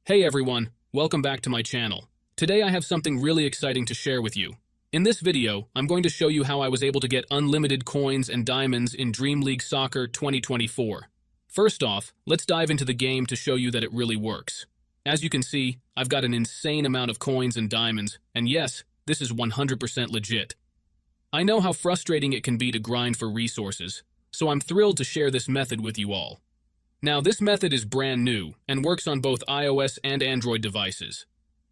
Hey everyone, welcome back to my channel. Today I have something really exciting to share with you. In this video, I'm going to show you how I was able to get unlimited coins and diamonds in Dream League Soccer 2024. First off, let's dive into the game to show you that it really works. As you can see, I've got an insane amount of coins and diamonds, and yes, this is 100% legit. I know how frustrating it can be to grind for resources, so I'm thrilled to share this method with you all. Now, this method is brand new and works on both iOS and Android devices.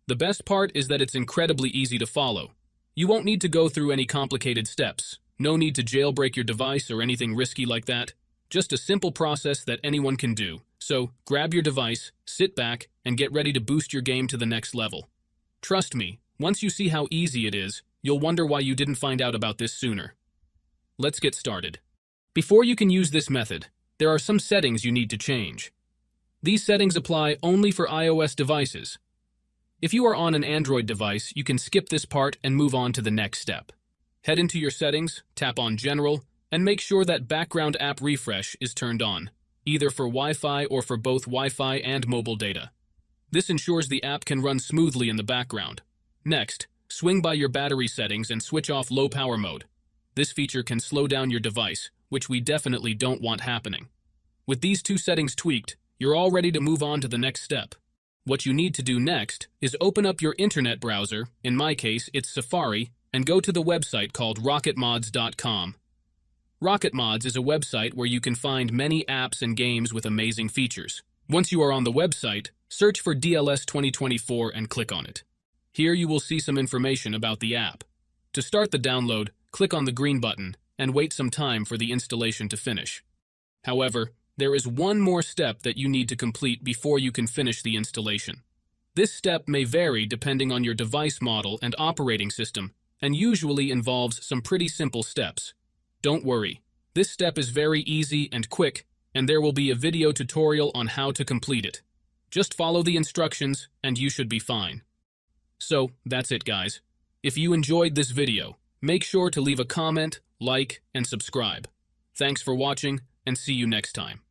The best part is that it's incredibly easy to follow. You won't need to go through any complicated steps. No need to jailbreak your device or anything risky like that. Just a simple process that anyone can do. So, grab your device, sit back, and get ready to boost your game to the next level. Trust me, once you see how easy it is, you'll wonder why you didn't find out about this sooner. Let's get started. Before you can use this method, there are some settings you need to change. These settings apply only for iOS devices. If you are on an Android device, you can skip this part and move on to the next step. Head into your settings, tap on General, and make sure that background app refresh is turned on, either for Wi-Fi or for both Wi-Fi and mobile data. This ensures the app can run smoothly in the background. Next, swing by your battery settings and switch off low power mode. This feature can slow down your device, which we definitely don't want happening. With these two settings tweaked, you're all ready to move on to the next step. What you need to do next is open up your internet browser, in my case it's Safari, and go to the website called rocketmods.com. Rocketmods is a website where you can find many apps and games with amazing features. Once you are on the website, search for DLS 2024 and click on it. Here you will see some information about the app. To start the download, click on the green button and wait some time for the installation to finish. However, there is one more step that you need to complete before you can finish the installation. This step may vary depending on your device model and operating system, and usually involves some pretty simple steps. Don't worry, this step is very easy and quick, and there will be a video tutorial on how to complete it. Just follow the instructions and you should be fine. So, that's it guys. If you enjoyed this video, make sure to leave a comment, like, and subscribe. Thanks for watching, and see you next time.